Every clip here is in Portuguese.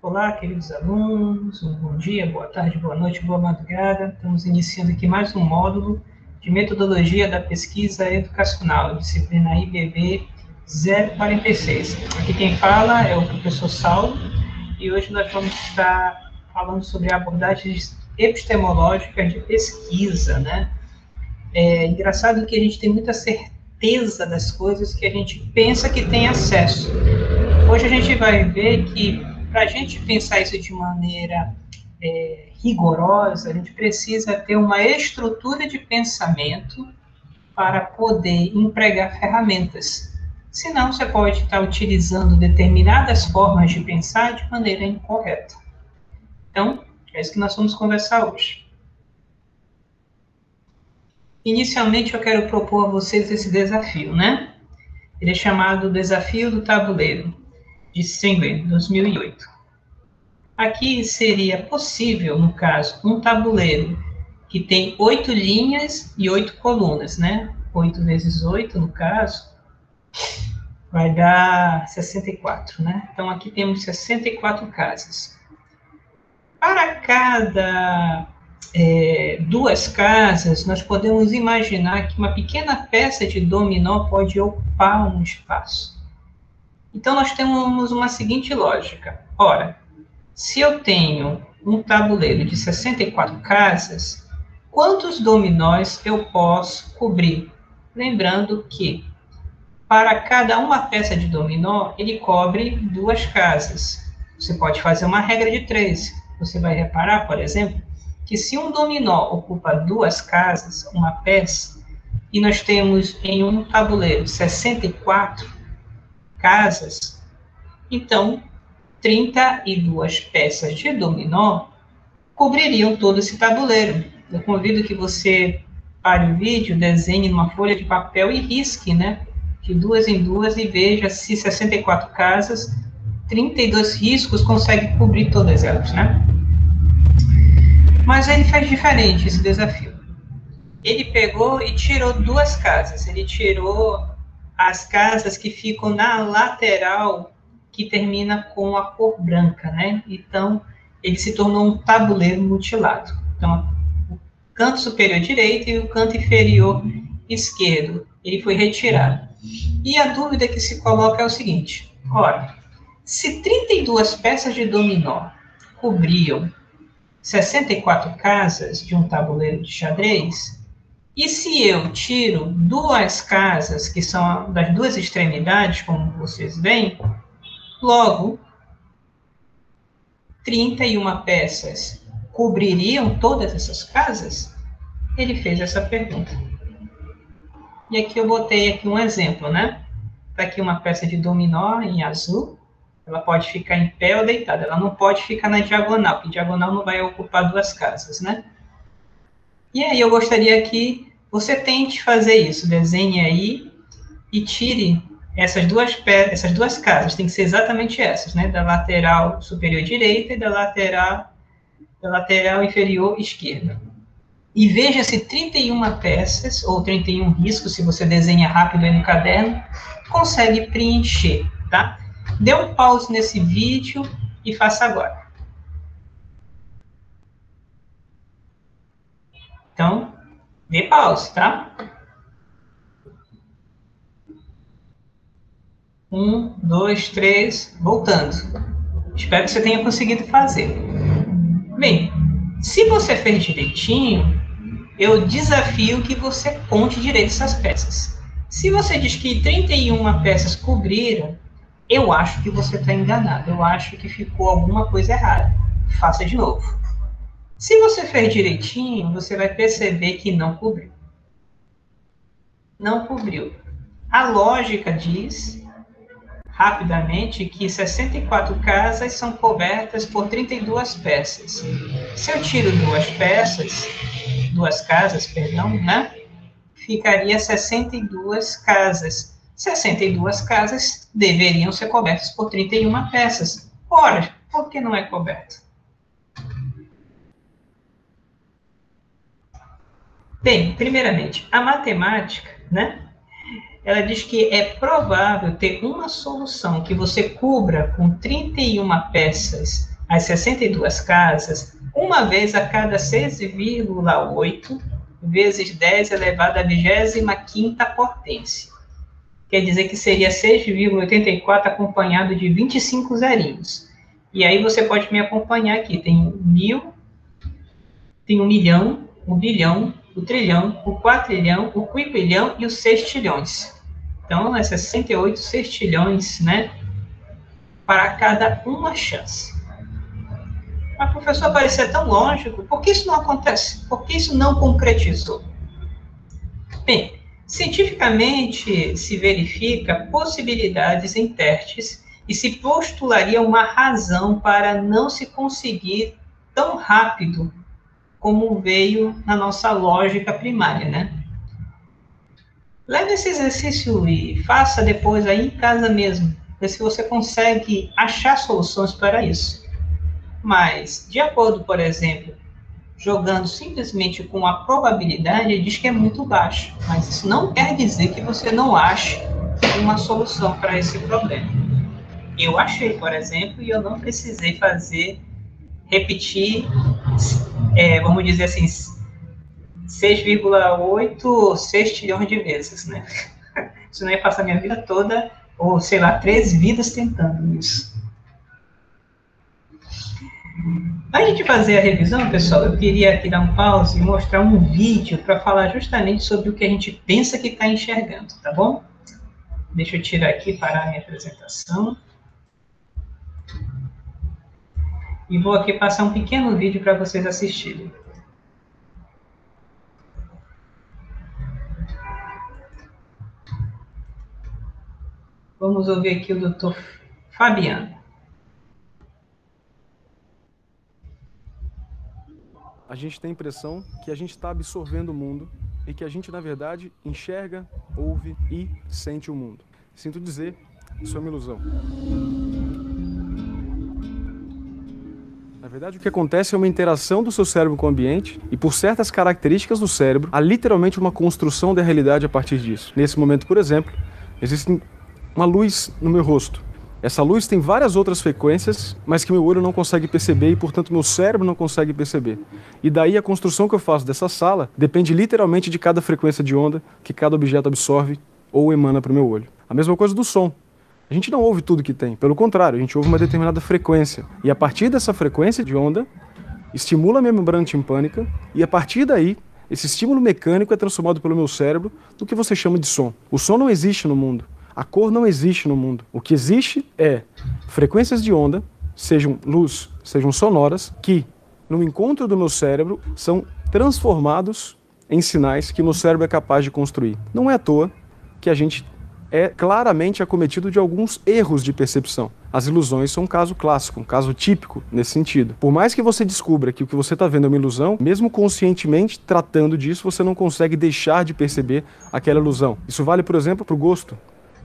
Olá, queridos alunos, um bom dia, boa tarde, boa noite, boa madrugada. Estamos iniciando aqui mais um módulo de metodologia da pesquisa educacional, disciplina IBB 046. Aqui quem fala é o professor Saulo e hoje nós vamos estar falando sobre abordagens epistemológicas de pesquisa, né? É engraçado que a gente tem muita certeza das coisas que a gente pensa que tem acesso. Hoje a gente vai ver que, para a gente pensar isso de maneira rigorosa, a gente precisa ter uma estrutura de pensamento para poder empregar ferramentas. Senão, você pode estar utilizando determinadas formas de pensar de maneira incorreta. Então, é isso que nós vamos conversar hoje. Inicialmente, eu quero propor a vocês esse desafio, né? Ele é chamado Desafio do Tabuleiro, de Singer, 2008. Aqui seria possível, no caso, um tabuleiro que tem 8 linhas e 8 colunas, né? 8 vezes 8, no caso, vai dar 64, né? Então, aqui temos 64 casas. Para cada duas casas, nós podemos imaginar que uma pequena peça de dominó pode ocupar um espaço. Então, nós temos uma seguinte lógica. Ora, se eu tenho um tabuleiro de 64 casas, quantos dominós eu posso cobrir? Lembrando que, para cada uma peça de dominó, ele cobre 2 casas. Você pode fazer uma regra de 3. Você vai reparar, por exemplo, que se um dominó ocupa 2 casas, uma peça, e nós temos em um tabuleiro 64 casas, então 32 peças de dominó cobririam todo esse tabuleiro. Eu convido que você pare o vídeo, desenhe numa folha de papel e risque, né? De 2 em 2 e veja se 64 casas, 32 riscos consegue cobrir todas elas, né? Mas ele fez diferente esse desafio. Ele pegou e tirou 2 casas. Ele tirou as casas que ficam na lateral que termina com a cor branca, né? Então, ele se tornou um tabuleiro mutilado. Então, o canto superior direito e o canto inferior esquerdo, ele foi retirado. E a dúvida que se coloca é o seguinte: ora, se 32 peças de dominó cobriam 64 casas de um tabuleiro de xadrez, e se eu tiro 2 casas, que são das 2 extremidades, como vocês veem, logo, 31 peças cobririam todas essas casas? Ele fez essa pergunta. E aqui eu botei aqui um exemplo, né? Está aqui uma peça de dominó em azul. Ela pode ficar em pé ou deitada. Ela não pode ficar na diagonal, porque diagonal não vai ocupar 2 casas, né? E aí eu gostaria que você tente fazer isso. Desenhe aí e tire essas duas casas, tem que ser exatamente essas, né? Da lateral superior direita e da lateral inferior esquerda. E veja se 31 peças, ou 31 riscos, se você desenha rápido aí no caderno, consegue preencher, tá? Dê um pause nesse vídeo e faça agora. Então, dê pause, tá? 1, 2, 3, voltando. Espero que você tenha conseguido fazer. Bem, se você fez direitinho, eu desafio que você conte direito essas peças. Se você diz que 31 peças cobriram, eu acho que você está enganado. Eu acho que ficou alguma coisa errada. Faça de novo. Se você fez direitinho, você vai perceber que não cobriu. Não cobriu. A lógica diz, rapidamente, que 64 casas são cobertas por 32 peças. Se eu tiro 2 casas, né? Ficaria 62 casas. 62 casas deveriam ser cobertas por 31 peças. Ora, por que não é coberto? Bem, primeiramente, a matemática, né? Ela diz que é provável ter uma solução que você cubra com 31 peças as 62 casas, uma vez a cada 6,8 vezes 10 elevado à 25ª potência. Quer dizer que seria 6,84 acompanhado de 25 zerinhos. E aí você pode me acompanhar aqui. Tem 1000, tem 1 milhão, o bilhão, o trilhão, o quatrilhão, o quinquilhão e os sextilhões. Então, é 68 sextilhões, né? Para cada uma chance. Mas, professor, parecia tão lógico. Por que isso não acontece? Por que isso não concretizou? Bem, cientificamente se verifica possibilidades em testes e se postularia uma razão para não se conseguir tão rápido como veio na nossa lógica primária, né? Leve esse exercício e faça depois aí em casa mesmo, ver se você consegue achar soluções para isso. Mas, de acordo, por exemplo, jogando simplesmente com a probabilidade, ele diz que é muito baixo. Mas isso não quer dizer que você não ache uma solução para esse problema. Eu achei, por exemplo, e eu não precisei repetir, vamos dizer assim, 6,8 sextilhões de vezes, né? Isso não ia passar minha vida toda, ou sei lá, 3 vidas tentando isso. Antes de fazer a revisão, pessoal, eu queria aqui dar um pause e mostrar um vídeo para falar justamente sobre o que a gente pensa que está enxergando, tá bom? Deixa eu tirar aqui, parar a minha apresentação. E vou aqui passar um pequeno vídeo para vocês assistirem. Vamos ouvir aqui o Dr. Fabiano. A gente tem a impressão que a gente está absorvendo o mundo e que a gente, na verdade, enxerga, ouve e sente o mundo. Sinto dizer, isso é uma ilusão. Na verdade, o que acontece é uma interação do seu cérebro com o ambiente e, por certas características do cérebro, há literalmente uma construção da realidade a partir disso. Nesse momento, por exemplo, existe uma luz no meu rosto. Essa luz tem várias outras frequências, mas que meu olho não consegue perceber e, portanto, meu cérebro não consegue perceber. E daí a construção que eu faço dessa sala depende literalmente de cada frequência de onda que cada objeto absorve ou emana para o meu olho. A mesma coisa do som. A gente não ouve tudo que tem, pelo contrário, a gente ouve uma determinada frequência. E a partir dessa frequência de onda, estimula a minha membrana timpânica e a partir daí, esse estímulo mecânico é transformado pelo meu cérebro no que você chama de som. O som não existe no mundo. A cor não existe no mundo. O que existe é frequências de onda, sejam luz, sejam sonoras, que, no encontro do meu cérebro, são transformados em sinais que meu cérebro é capaz de construir. Não é à toa que a gente é claramente acometido de alguns erros de percepção. As ilusões são um caso clássico, um caso típico nesse sentido. Por mais que você descubra que o que você está vendo é uma ilusão, mesmo conscientemente tratando disso, você não consegue deixar de perceber aquela ilusão. Isso vale, por exemplo, para o gosto.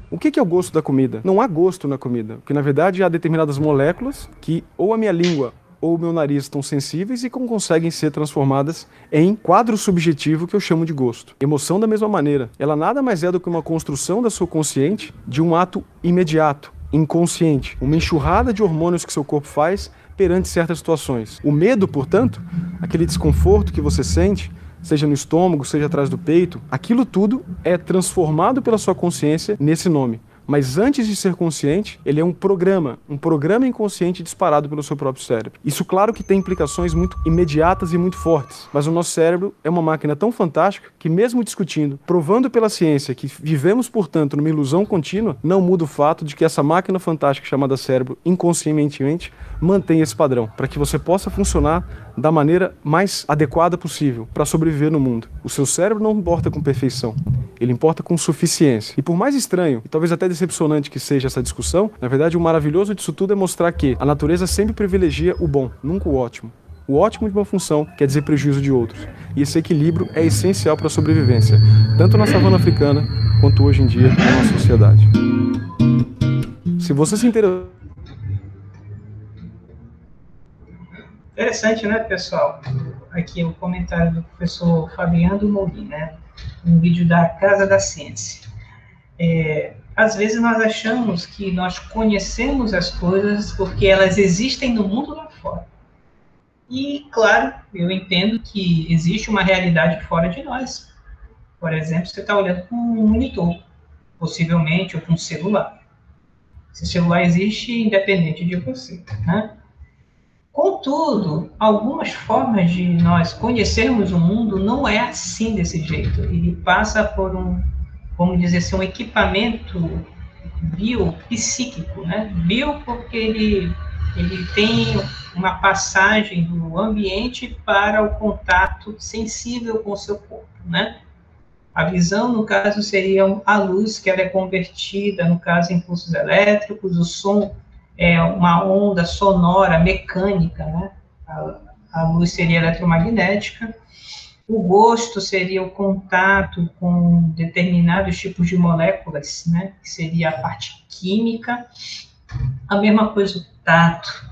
O que é o gosto da comida? Não há gosto na comida, porque na verdade há determinadas moléculas que ou a minha língua ou o meu nariz estão sensíveis e como conseguem ser transformadas em quadro subjetivo que eu chamo de gosto. Emoção da mesma maneira. Ela nada mais é do que uma construção da sua consciente de um ato imediato, inconsciente. Uma enxurrada de hormônios que seu corpo faz perante certas situações. O medo, portanto, aquele desconforto que você sente, seja no estômago, seja atrás do peito, aquilo tudo é transformado pela sua consciência nesse nome. Mas antes de ser consciente, ele é um programa inconsciente disparado pelo seu próprio cérebro. Isso, claro, que tem implicações muito imediatas e muito fortes, mas o nosso cérebro é uma máquina tão fantástica que, mesmo discutindo, provando pela ciência que vivemos, portanto, numa ilusão contínua, não muda o fato de que essa máquina fantástica chamada cérebro, inconscientemente, mantém esse padrão, para que você possa funcionar da maneira mais adequada possível para sobreviver no mundo. O seu cérebro não importa com perfeição, ele importa com suficiência. E por mais estranho, e talvez até decepcionante que seja essa discussão, na verdade o maravilhoso disso tudo é mostrar que a natureza sempre privilegia o bom, nunca o ótimo. O ótimo de uma função quer dizer prejuízo de outros. E esse equilíbrio é essencial para a sobrevivência, tanto na savana africana, quanto hoje em dia na nossa sociedade. Se você se interessar... Interessante, né, pessoal? Aqui o comentário do professor Fabiano Morim, né? Um vídeo da Casa da Ciência. Às vezes nós achamos que nós conhecemos as coisas porque elas existem no mundo lá E, claro, eu entendo que existe uma realidade fora de nós. Por exemplo, você está olhando para um monitor, possivelmente, ou para um celular. Esse celular existe independente de você, né? Contudo, algumas formas de nós conhecermos o mundo não é assim desse jeito. Ele passa por vamos dizer assim, um equipamento biopsíquico, né? Bio porque ele tem uma passagem do ambiente para o contato sensível com o seu corpo, né? A visão, no caso, seria a luz, que ela é convertida, no caso, em impulsos elétricos, o som é uma onda sonora mecânica, né? A luz seria eletromagnética. O gosto seria o contato com determinados tipos de moléculas, né? Que seria a parte química. A mesma coisa o tato.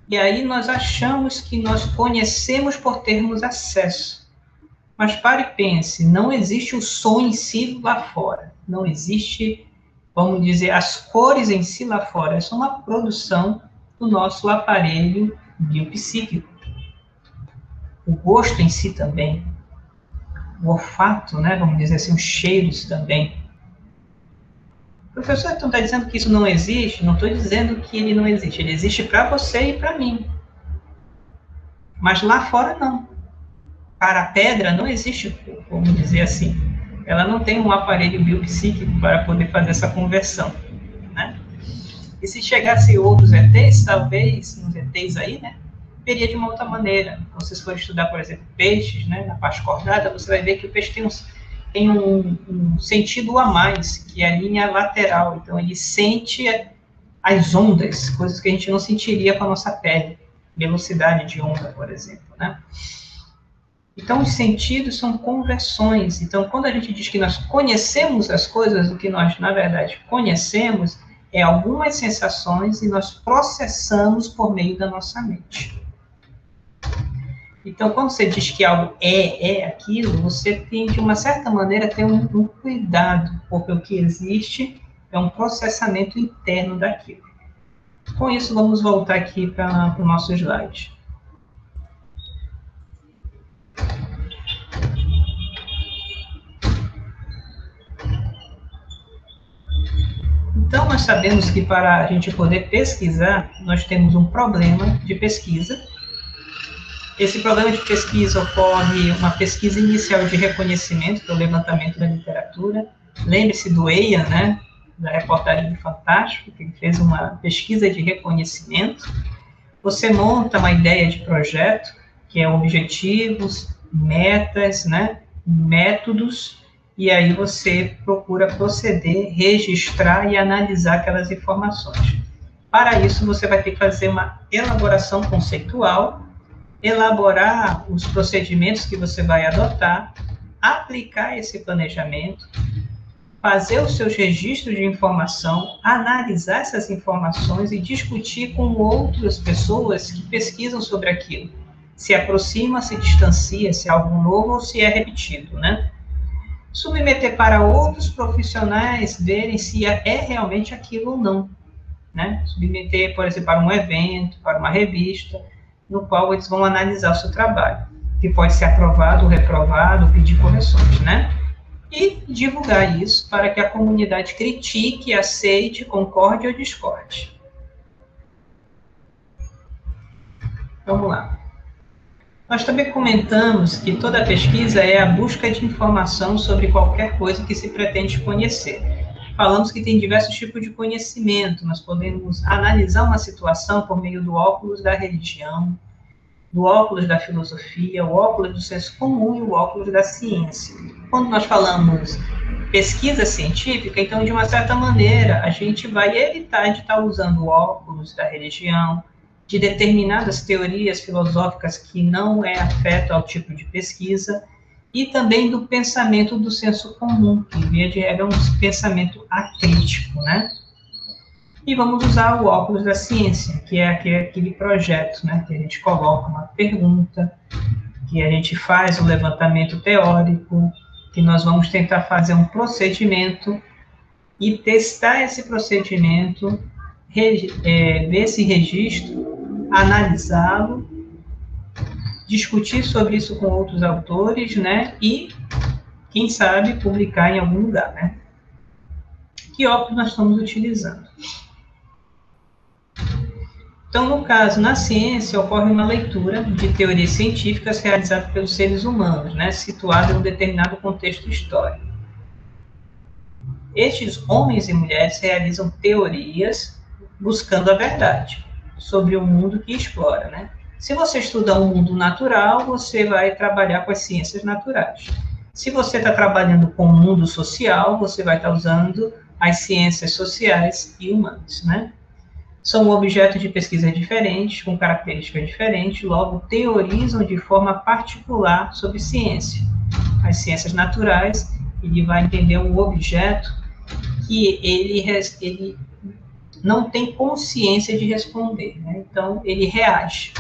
E aí nós achamos que nós conhecemos por termos acesso. Mas pare e pense, não existe o som em si lá fora. Não existe, vamos dizer, as cores em si lá fora. É só uma produção do nosso aparelho biopsíquico. O gosto em si também. O olfato, né? Vamos dizer assim, os cheiros também. Professor, então está dizendo que isso não existe? Não estou dizendo que ele não existe. Ele existe para você e para mim. Mas lá fora, não. Para a pedra, não existe, vamos dizer assim. Ela não tem um aparelho biopsíquico para poder fazer essa conversão, né? E se chegasse outros ETs, talvez, uns ETs aí, né? Veria de uma outra maneira. Então, se você for estudar, por exemplo, peixes, né? Na parte cordada, você vai ver que o peixe tem um sentido a mais, que é a linha lateral. Então, ele sente as ondas, coisas que a gente não sentiria com a nossa pele. Velocidade de onda, por exemplo, né? Então, os sentidos são conversões. Então, quando a gente diz que nós conhecemos as coisas, o que nós, na verdade, conhecemos é algumas sensações e nós processamos por meio da nossa mente. Então, quando você diz que algo é aquilo, você tem, de uma certa maneira, ter um cuidado, porque o que existe é um processamento interno daquilo. Com isso, vamos voltar aqui para o nosso slide. Então, nós sabemos que para a gente poder pesquisar, nós temos um problema de pesquisa. Esse problema de pesquisa ocorre uma pesquisa inicial de reconhecimento, que é o levantamento da literatura. Lembre-se do Ian, né, da reportagem do Fantástico, que ele fez uma pesquisa de reconhecimento. Você monta uma ideia de projeto, que é objetivos, metas, né, métodos, e aí você procura proceder, registrar e analisar aquelas informações. Para isso, você vai ter que fazer uma elaboração conceitual, elaborar os procedimentos que você vai adotar, aplicar esse planejamento, fazer os seus registros de informação, analisar essas informações e discutir com outras pessoas que pesquisam sobre aquilo. Se aproxima, se distancia, se é algo novo ou se é repetido, né? Submeter para outros profissionais verem se é realmente aquilo ou não, né? Submeter, por exemplo, para um evento, para uma revista, no qual eles vão analisar o seu trabalho, que pode ser aprovado ou reprovado, pedir correções, né? E divulgar isso para que a comunidade critique, aceite, concorde ou discorde. Vamos lá. Nós também comentamos que toda pesquisa é a busca de informação sobre qualquer coisa que se pretende conhecer. Falamos que tem diversos tipos de conhecimento. Nós podemos analisar uma situação por meio do óculos da religião, do óculos da filosofia, o óculos do senso comum e o óculos da ciência. Quando nós falamos pesquisa científica, então, de uma certa maneira, a gente vai evitar de estar usando o óculos da religião, de determinadas teorias filosóficas que não é afeto ao tipo de pesquisa, e também do pensamento do senso comum, que, via de regra, é um pensamento acrítico, né? E vamos usar o óculos da ciência, que é aquele projeto, né, que a gente coloca uma pergunta, que a gente faz o levantamento teórico, que nós vamos tentar fazer um procedimento e testar esse procedimento, ver esse registro, analisá-lo discutir sobre isso com outros autores, né? E, quem sabe, publicar em algum lugar, né? Que óculos nós estamos utilizando? Então, no caso, na ciência, ocorre uma leitura de teorias científicas realizadas pelos seres humanos, né? Situada em um determinado contexto histórico. Estes homens e mulheres realizam teorias buscando a verdade sobre o mundo que explora, né? Se você estuda o mundo natural, você vai trabalhar com as ciências naturais. Se você está trabalhando com o mundo social, você vai estar usando as ciências sociais e humanas, né? São objetos de pesquisa diferentes, com características diferentes, logo teorizam de forma particular sobre ciência. As ciências naturais, ele vai entender um objeto que ele não tem consciência de responder, né? Então, ele reage.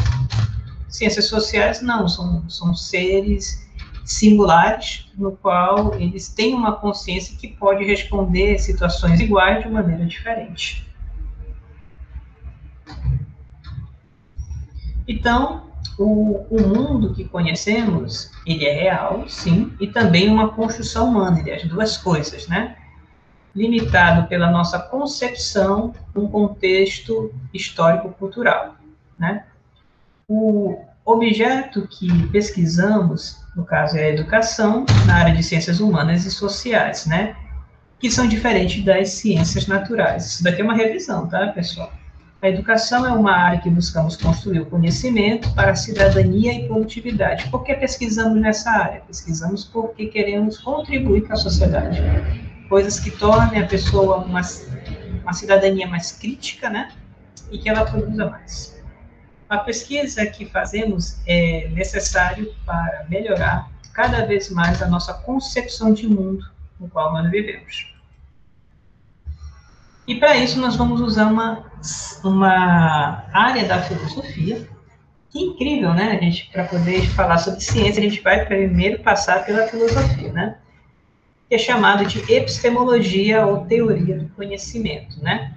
Ciências sociais, não, são seres singulares, no qual eles têm uma consciência que pode responder situações iguais de maneira diferente. Então, o mundo que conhecemos, ele é real, sim, e também uma construção humana, ele é as duas coisas, né? Limitado pela nossa concepção num contexto histórico-cultural, né? O objeto que pesquisamos, no caso é a educação, na área de ciências humanas e sociais, né? Que são diferentes das ciências naturais. Isso daqui é uma revisão, tá, pessoal? A educação é uma área que buscamos construir o conhecimento para a cidadania e produtividade. Por que pesquisamos nessa área? Pesquisamos porque queremos contribuir com a sociedade. Coisas que tornem a pessoa uma cidadania mais crítica, né? E que ela produza mais. A pesquisa que fazemos é necessário para melhorar cada vez mais a nossa concepção de mundo no qual nós vivemos. E para isso nós vamos usar uma área da filosofia, que é incrível, né? Para poder falar sobre ciência, a gente vai primeiro passar pela filosofia, né? Que é chamado de epistemologia ou teoria do conhecimento, né?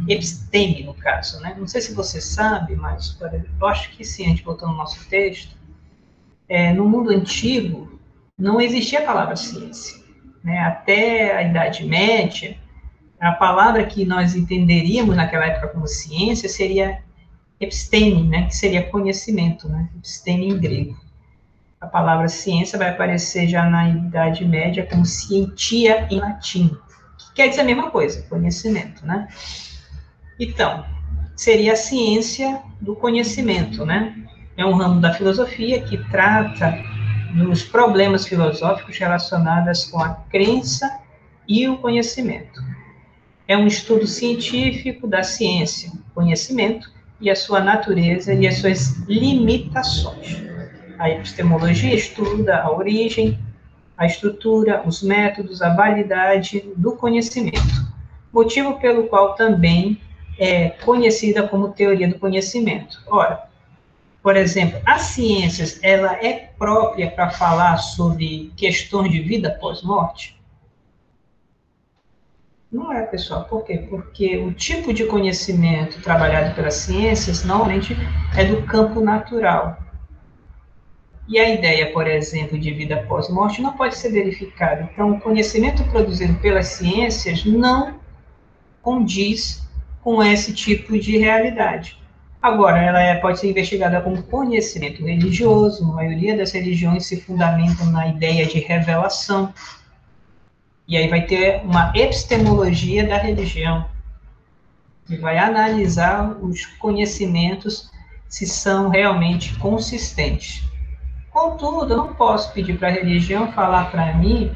Episteme, no caso, né? Não sei se você sabe, mas eu acho que sim, a gente botou no nosso texto. No mundo antigo, não existia a palavra ciência, né? Até a Idade Média, a palavra que nós entenderíamos naquela época como ciência seria episteme, né? Que seria conhecimento, né? Episteme em grego. A palavra ciência vai aparecer já na Idade Média como scientia em latim, que quer dizer a mesma coisa, conhecimento, né? Então, seria a ciência do conhecimento, né? É um ramo da filosofia que trata dos problemas filosóficos relacionados com a crença e o conhecimento. É um estudo científico da ciência, conhecimento e a sua natureza e as suas limitações. A epistemologia estuda a origem, a estrutura, os métodos, a validade do conhecimento, motivo pelo qual também é conhecida como teoria do conhecimento. Ora, por exemplo, as ciências, ela é própria para falar sobre questões de vida pós-morte? Não é, pessoal. Por quê? Porque o tipo de conhecimento trabalhado pelas ciências, normalmente, é do campo natural. E a ideia, por exemplo, de vida pós-morte não pode ser verificada. Então, o conhecimento produzido pelas ciências não condiz com esse tipo de realidade. Agora, ela pode ser investigada como conhecimento religioso, a maioria das religiões se fundamentam na ideia de revelação, e aí vai ter uma epistemologia da religião, que vai analisar os conhecimentos se são realmente consistentes. Contudo, eu não posso pedir para a religião falar para mim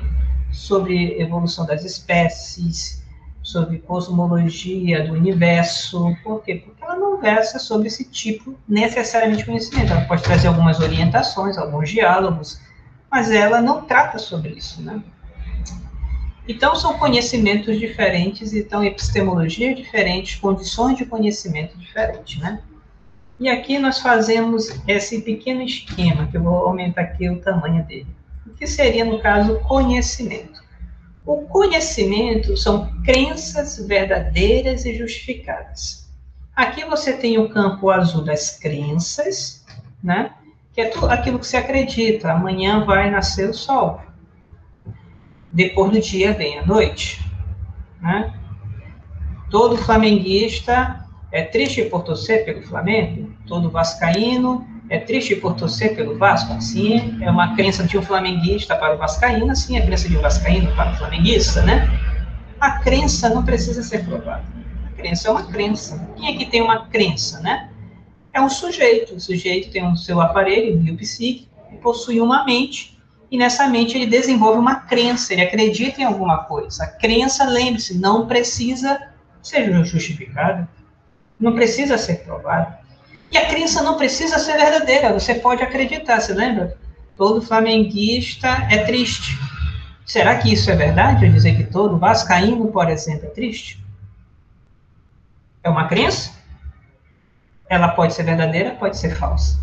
sobre evolução das espécies, sobre cosmologia do universo. Por quê? Porque ela não versa sobre esse tipo necessariamente de conhecimento. Ela pode trazer algumas orientações, alguns diálogos, mas ela não trata sobre isso, né? Então, são conhecimentos diferentes, então, epistemologia diferente, condições de conhecimento diferentes, né? E aqui nós fazemos esse pequeno esquema, que eu vou aumentar aqui o tamanho dele. O que seria, no caso, conhecimento? O conhecimento são crenças verdadeiras e justificadas. Aqui você tem o campo azul das crenças, né? Que que é tudo aquilo que você acredita. Amanhã vai nascer o sol. Depois do dia vem a noite, né? Todo flamenguista é triste por torcer pelo Flamengo. Todo vascaíno é triste por torcer pelo Vasco. Assim, é uma crença de um flamenguista para o vascaíno, assim é a crença de um vascaíno para o flamenguista, né? A crença não precisa ser provada. A crença é uma crença. Quem é que tem uma crença, né? É um sujeito. O sujeito tem o seu aparelho biopsíquico e possui uma mente. E nessa mente ele desenvolve uma crença, ele acredita em alguma coisa. A crença, lembre-se, não precisa ser justificada, não precisa ser provada. E a crença não precisa ser verdadeira, você pode acreditar, você lembra? Todo flamenguista é triste. Será que isso é verdade? Eu dizer que todo vascaíno, por exemplo, é triste? É uma crença? Ela pode ser verdadeira, pode ser falsa.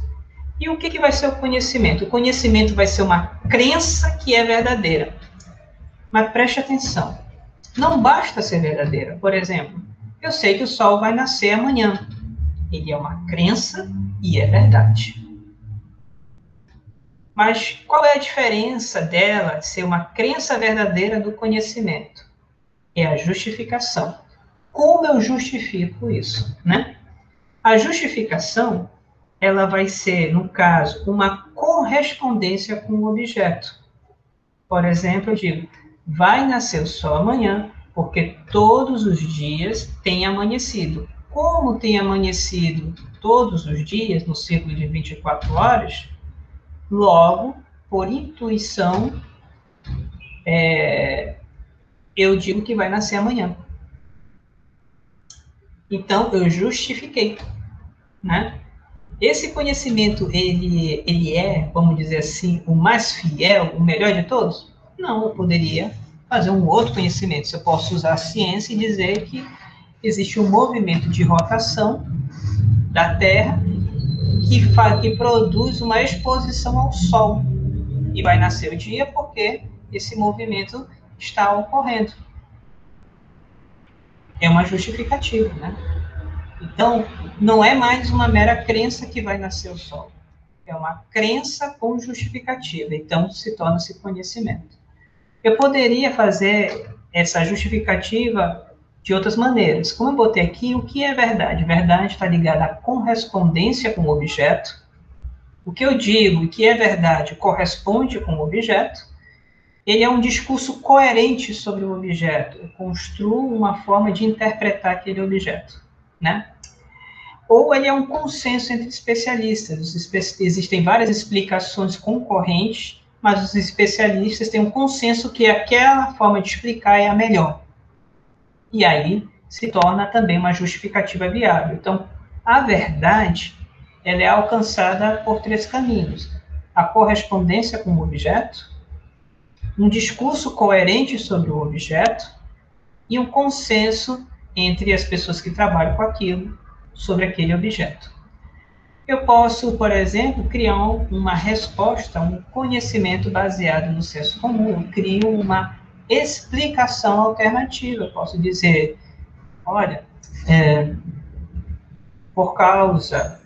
E o que vai ser o conhecimento? O conhecimento vai ser uma crença que é verdadeira. Mas preste atenção. Não basta ser verdadeira. Por exemplo, eu sei que o sol vai nascer amanhã. Ele é uma crença e é verdade. Mas qual é a diferença dela de ser uma crença verdadeira do conhecimento? É a justificação. Como eu justifico isso, né? A justificação, ela vai ser, no caso, uma correspondência com o objeto. Por exemplo, eu digo, vai nascer o sol amanhã, porque todos os dias tem amanhecido. Como tem amanhecido todos os dias, no ciclo de 24 horas, logo, por intuição, eu digo que vai nascer amanhã. Então, eu justifiquei, né? Esse conhecimento, ele é, vamos dizer assim, o mais fiel, o melhor de todos? Não, eu poderia fazer um outro conhecimento. Eu posso usar a ciência e dizer que existe um movimento de rotação da Terra que produz uma exposição ao Sol. E vai nascer o dia porque esse movimento está ocorrendo. É uma justificativa, né? Então, não é mais uma mera crença que vai nascer o sol. É uma crença com justificativa. Então, se torna-se conhecimento. Eu poderia fazer essa justificativa de outras maneiras. Como eu botei aqui, o que é verdade? Verdade está ligada à correspondência com o objeto. O que eu digo e que é verdade corresponde com o objeto. Ele é um discurso coerente sobre o objeto. Eu construo uma forma de interpretar aquele objeto, né? Ou ele é um consenso entre especialistas. Existem várias explicações concorrentes, mas os especialistas têm um consenso que aquela forma de explicar é a melhor. E aí se torna também uma justificativa viável. Então, a verdade, ela é alcançada por 3 caminhos. A correspondência com o objeto, um discurso coerente sobre o objeto e um consenso entre as pessoas que trabalham com aquilo sobre aquele objeto. Eu posso, por exemplo, criar uma resposta, um conhecimento baseado no senso comum. Eu crio uma explicação alternativa. Eu posso dizer, olha, por causa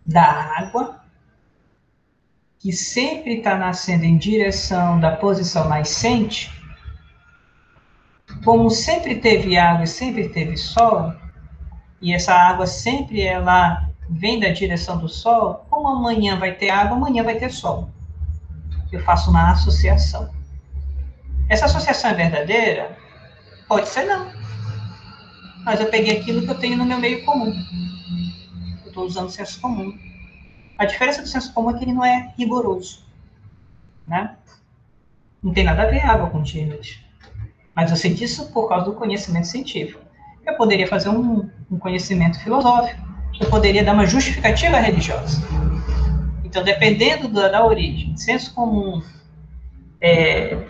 da água, que sempre está nascendo em direção da posição nascente, como sempre teve água e sempre teve sol, e essa água sempre ela vem da direção do sol, como amanhã vai ter água, amanhã vai ter sol. Eu faço uma associação. Essa associação é verdadeira? Pode ser não. Mas eu peguei aquilo que eu tenho no meu meio comum. Eu estou usando o senso comum. A diferença do senso comum é que ele não é rigoroso, né? Não tem nada a ver água com Tibet. Mas eu sei disso por causa do conhecimento científico. Eu poderia fazer um conhecimento filosófico. Eu poderia dar uma justificativa religiosa. Então, dependendo da origem, senso comum,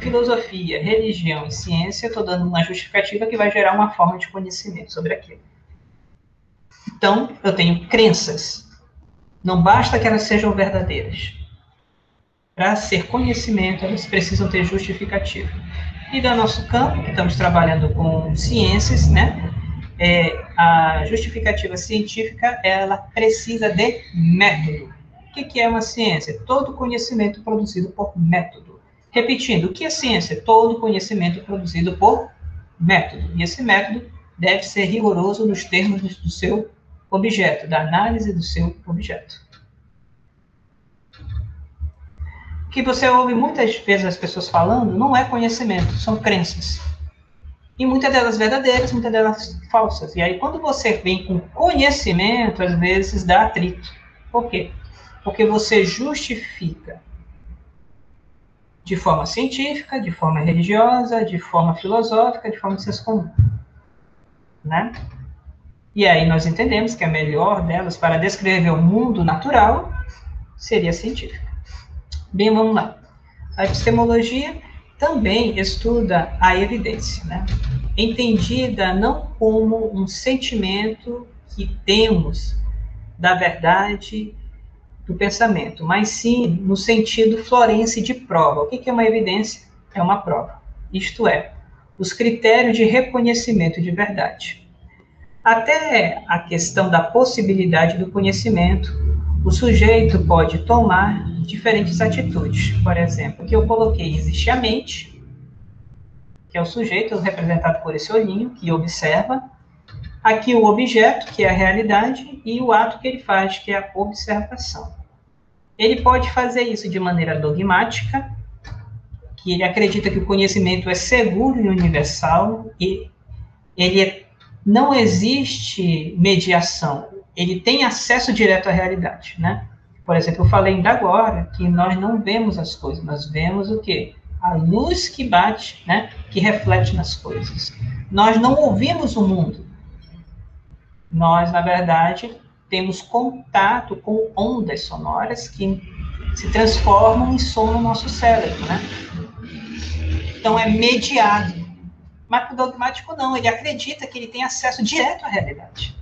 filosofia, religião e ciência, eu estou dando uma justificativa que vai gerar uma forma de conhecimento sobre aquilo. Então, eu tenho crenças. Não basta que elas sejam verdadeiras. Para ser conhecimento, elas precisam ter justificativa. E do nosso campo, que estamos trabalhando com ciências, né? A justificativa científica, ela precisa de método. que é uma ciência? Todo conhecimento produzido por método. Repetindo, o que é ciência? Todo conhecimento produzido por método. E esse método deve ser rigoroso nos termos do seu objeto, da análise do seu objeto. O que você ouve muitas vezes as pessoas falando não é conhecimento, são crenças. E muitas delas verdadeiras, muitas delas falsas. E aí, quando você vem com conhecimento, às vezes dá atrito. Por quê? Porque você justifica de forma científica, de forma religiosa, de forma filosófica, de forma de senso comum. Né? E aí nós entendemos que a melhor delas para descrever o mundo natural seria científica. Bem, vamos lá. A epistemologia também estuda a evidência, né? Entendida não como um sentimento que temos da verdade do pensamento, mas sim no sentido florense de prova. O que é uma evidência? É uma prova. Isto é, os critérios de reconhecimento de verdade. Até a questão da possibilidade do conhecimento, o sujeito pode tomar diferentes atitudes. Por exemplo, aqui eu coloquei, existe a mente, que é o sujeito representado por esse olhinho, que observa. Aqui o objeto, que é a realidade, e o ato que ele faz, que é a observação. Ele pode fazer isso de maneira dogmática, que ele acredita que o conhecimento é seguro e universal, e não existe mediação, ele tem acesso direto à realidade, né? Por exemplo, eu falei ainda agora que nós não vemos as coisas, nós vemos o quê? A luz que bate, né? Que reflete nas coisas. Nós não ouvimos o mundo. Nós, na verdade, temos contato com ondas sonoras que se transformam em som no nosso cérebro, né? Então, é mediado. Mas o dogmático não, ele acredita que ele tem acesso direto à realidade.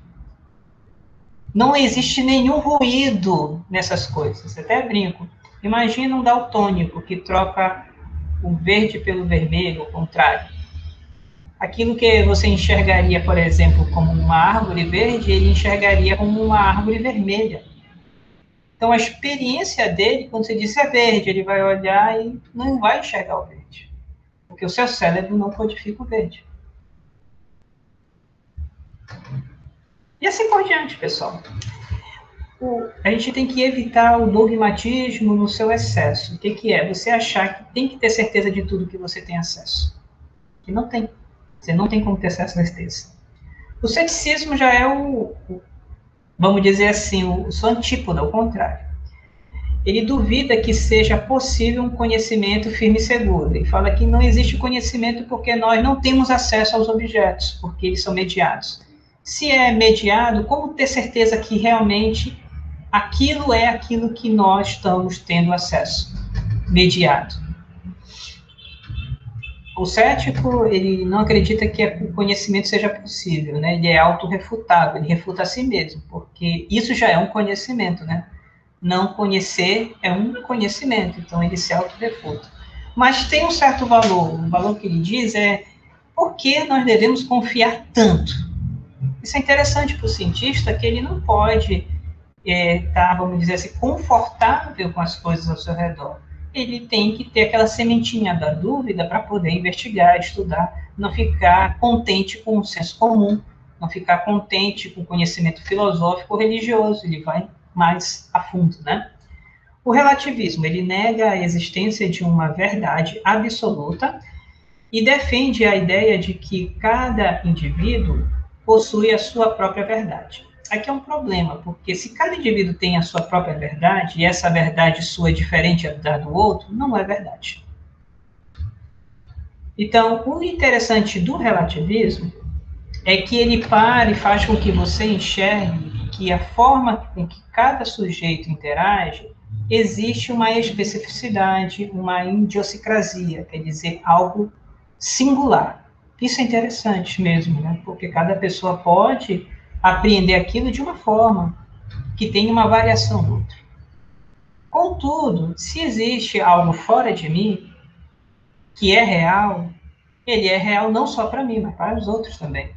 Não existe nenhum ruído nessas coisas. Até brinco. Imagina um daltônico que troca o verde pelo vermelho, ao contrário. Aquilo que você enxergaria, por exemplo, como uma árvore verde, ele enxergaria como uma árvore vermelha. Então, a experiência dele, quando você diz é verde, ele vai olhar e não vai enxergar o verde. Porque o seu cérebro não codifica o verde. E assim por diante, pessoal. A gente tem que evitar o dogmatismo no seu excesso. O que é? Você achar que tem que ter certeza de tudo que você tem acesso. Que não tem. Você não tem como ter certeza. O ceticismo já é vamos dizer assim, o seu antípoda, o contrário. Ele duvida que seja possível um conhecimento firme e seguro. Ele fala que não existe conhecimento porque nós não temos acesso aos objetos, porque eles são mediados. Se é mediado, como ter certeza que realmente aquilo é aquilo que nós estamos tendo acesso? Mediado. O cético, ele não acredita que o conhecimento seja possível, né? Ele é autorrefutável, ele refuta a si mesmo, porque isso já é um conhecimento, né? Não conhecer é um conhecimento, então ele se autorrefuta. Mas tem um certo valor, o valor que ele diz é por que nós devemos confiar tanto? Isso é interessante para o cientista, que ele não pode estar, vamos dizer assim, confortável com as coisas ao seu redor. Ele tem que ter aquela sementinha da dúvida para poder investigar, estudar, não ficar contente com o senso comum, não ficar contente com o conhecimento filosófico ou religioso, ele vai mais a fundo, né? O relativismo, ele nega a existência de uma verdade absoluta e defende a ideia de que cada indivíduo possui a sua própria verdade. Aqui é um problema, porque se cada indivíduo tem a sua própria verdade, e essa verdade sua é diferente da do outro, não é verdade. Então, o interessante do relativismo é que ele para e faz com que você enxergue que a forma com que cada sujeito interage, existe uma especificidade, uma idiosincrasia, quer dizer, algo singular. Isso é interessante mesmo, né? Porque cada pessoa pode apreender aquilo de uma forma que tem uma variação do outro. Contudo, se existe algo fora de mim, que é real, ele é real não só para mim, mas para os outros também.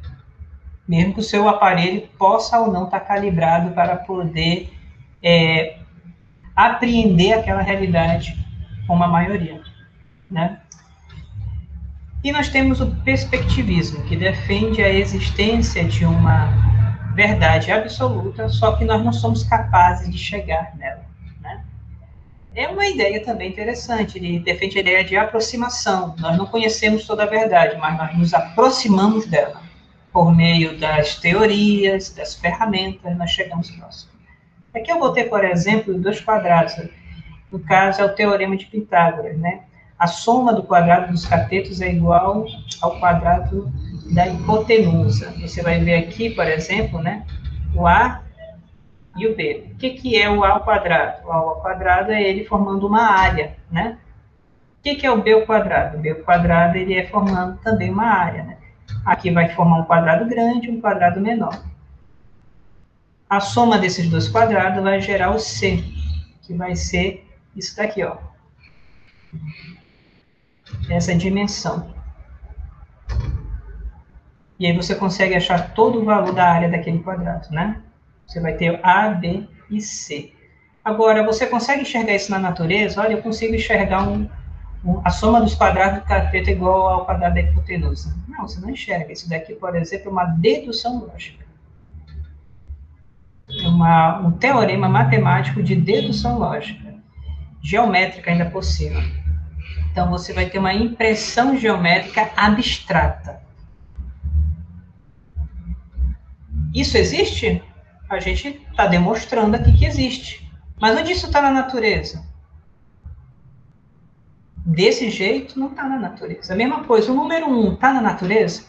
Mesmo que o seu aparelho possa ou não estar calibrado para poder apreender aquela realidade como a maioria, né? E nós temos o perspectivismo, que defende a existência de uma verdade absoluta, só que nós não somos capazes de chegar nela, né? É uma ideia também interessante, ele defende a ideia de aproximação. Nós não conhecemos toda a verdade, mas nós nos aproximamos dela. Por meio das teorias, das ferramentas, nós chegamos próximo. Aqui eu botei, por exemplo, 2 quadrados. No caso, é o teorema de Pitágoras, né? A soma do quadrado dos catetos é igual ao quadrado da hipotenusa. Você vai ver aqui, por exemplo, né, o A e o B. O que é o A ao quadrado? O A ao quadrado é ele formando uma área, né? O que é o B ao quadrado? O B ao quadrado ele é formando também uma área, né? Aqui vai formar um quadrado grande e um quadrado menor. A soma desses 2 quadrados vai gerar o C, que vai ser isso daqui, ó. Essa dimensão. E aí você consegue achar todo o valor da área daquele quadrado, né? Você vai ter A, B e C. Agora, você consegue enxergar isso na natureza? Olha, eu consigo enxergar a soma dos quadrados do cateto é igual ao quadrado da hipotenusa. Não, você não enxerga. Isso daqui, por exemplo, é uma dedução lógica. É um teorema matemático de dedução lógica. Geométrica ainda por cima. Então, você vai ter uma impressão geométrica abstrata. Isso existe? A gente está demonstrando aqui que existe. Mas onde isso está na natureza? Desse jeito, não está na natureza. A mesma coisa, o número 1 está na natureza?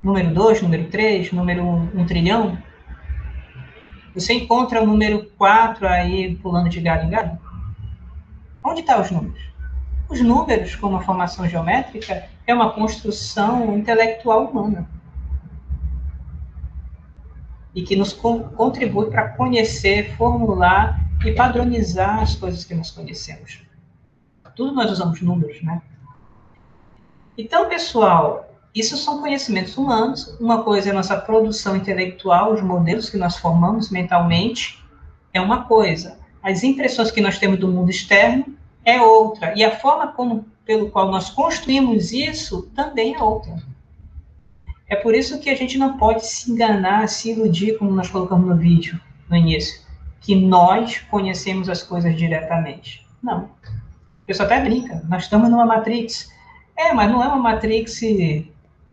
Número 2, número 3, número 1 trilhão? Você encontra o número 4 aí pulando de galho em galho? Onde estão os números? Os números, como a formação geométrica, é uma construção intelectual humana. E que nos contribui para conhecer, formular e padronizar as coisas que nós conhecemos. Tudo nós usamos números, né? Então, pessoal, isso são conhecimentos humanos. Uma coisa é a nossa produção intelectual, os modelos que nós formamos mentalmente, é uma coisa. As impressões que nós temos do mundo externo é outra. E a forma pelo qual nós construímos isso também é outra. É por isso que a gente não pode se enganar, se iludir, como nós colocamos no vídeo, no início, que nós conhecemos as coisas diretamente. Não. O pessoal até brinca, nós estamos numa Matrix. Mas não é uma Matrix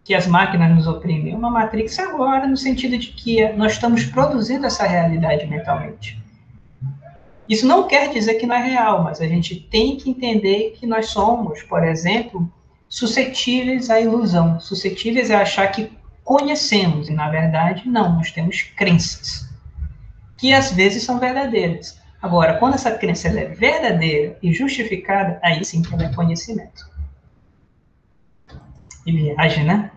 que as máquinas nos oprimem, é uma Matrix agora, no sentido de que nós estamos produzindo essa realidade mentalmente. Isso não quer dizer que não é real, mas a gente tem que entender que nós somos, por exemplo, suscetíveis à ilusão, suscetíveis a achar que conhecemos, e na verdade não, nós temos crenças, que às vezes são verdadeiras. Agora, quando essa crença é verdadeira e justificada, aí sim que ela é conhecimento. E viagem, né?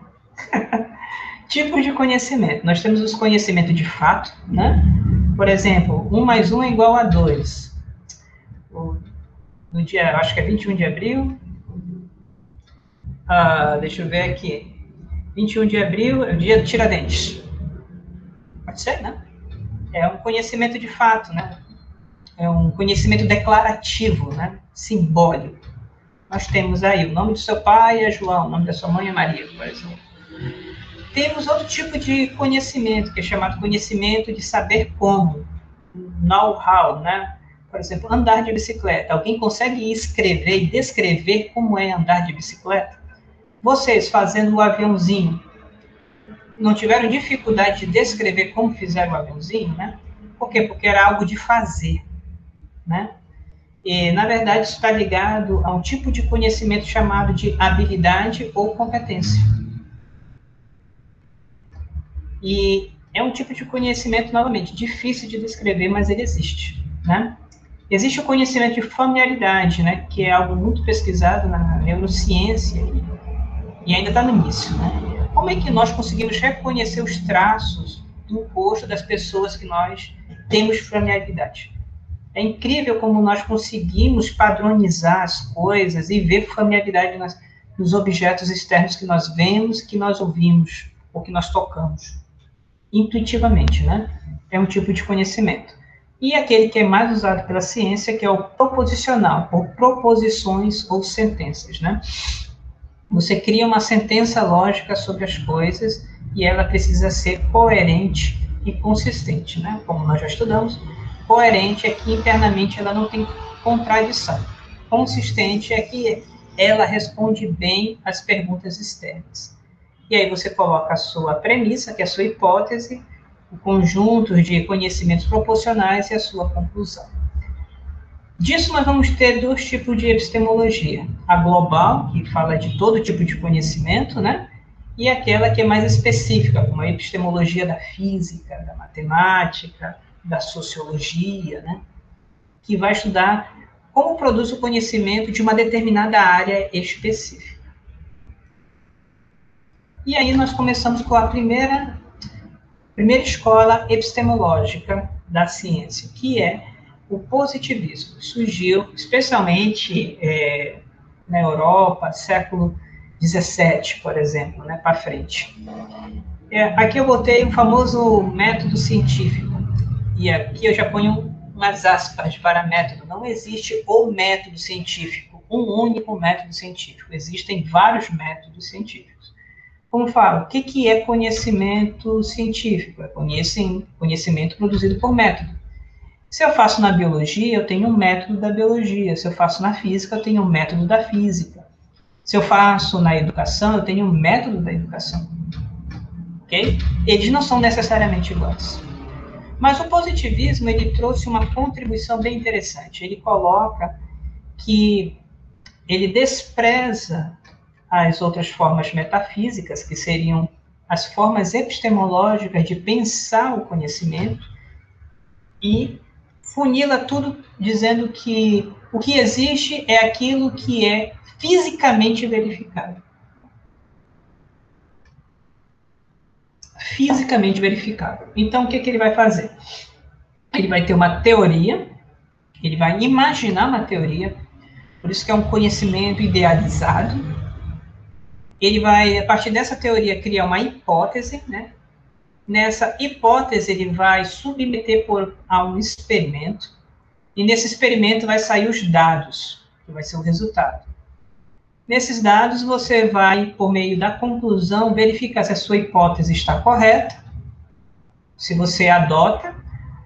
Tipos de conhecimento. Nós temos os conhecimentos de fato, né? Por exemplo, 1 mais 1 é igual a 2. No dia, acho que é 21 de abril. Deixa eu ver aqui. 21 de abril é o dia do Tiradentes. Pode ser, né? É um conhecimento de fato, né? É um conhecimento declarativo, né? Simbólico. Nós temos aí o nome do seu pai é João, o nome da sua mãe é Maria, por exemplo. Temos outro tipo de conhecimento, que é chamado conhecimento de saber como, know-how, né? Por exemplo, andar de bicicleta. Alguém consegue escrever e descrever como é andar de bicicleta? Vocês, fazendo o aviãozinho, não tiveram dificuldade de descrever como fizeram o aviãozinho, né? Por quê? Porque era algo de fazer, né? E, na verdade, isso está ligado a um tipo de conhecimento chamado de habilidade ou competência. E é um tipo de conhecimento, novamente, difícil de descrever, mas ele existe, né? Existe o conhecimento de familiaridade, né? Que é algo muito pesquisado na neurociência e ainda está no início, né? Como é que nós conseguimos reconhecer os traços do rosto das pessoas que nós temos familiaridade? É incrível como nós conseguimos padronizar as coisas e ver familiaridade nos objetos externos que nós vemos, que nós ouvimos ou que nós tocamos. Intuitivamente, né? É um tipo de conhecimento. E aquele que é mais usado pela ciência, que é o proposicional, ou proposições ou sentenças, né? Você cria uma sentença lógica sobre as coisas e ela precisa ser coerente e consistente, né? Como nós já estudamos, coerente é que internamente ela não tem contradição. Consistente é que ela responde bem às perguntas externas. E aí você coloca a sua premissa, que é a sua hipótese, o conjunto de conhecimentos proporcionais e a sua conclusão. Disso nós vamos ter dois tipos de epistemologia. A global, que fala de todo tipo de conhecimento, né? E aquela que é mais específica, como a epistemologia da física, da matemática, da sociologia, né? Que vai estudar como produz o conhecimento de uma determinada área específica. E aí nós começamos com a primeira escola epistemológica da ciência, que é o positivismo. Surgiu especialmente na Europa, século XVII, por exemplo, né, para frente. Aqui eu botei o famoso método científico, e aqui eu já ponho umas aspas para método. Não existe o método científico, um único método científico. Existem vários métodos científicos. Como falo, o que é conhecimento científico? É conhecimento produzido por método. Se eu faço na biologia, eu tenho um método da biologia. Se eu faço na física, eu tenho um método da física. Se eu faço na educação, eu tenho um método da educação. Ok? Eles não são necessariamente iguais. Mas o positivismo, ele trouxe uma contribuição bem interessante. Ele coloca que ele despreza as outras formas metafísicas, que seriam as formas epistemológicas de pensar o conhecimento, e funila tudo dizendo que o que existe é aquilo que é fisicamente verificável. Fisicamente verificável. Então, o que ele vai fazer? Ele vai ter uma teoria, ele vai imaginar uma teoria, por isso que é um conhecimento idealizado. Ele vai, a partir dessa teoria, criar uma hipótese, né? Nessa hipótese, ele vai submeter a um experimento, e nesse experimento vai sair os dados, que vai ser o resultado. Nesses dados, você vai, por meio da conclusão, verificar se a sua hipótese está correta, se você adota,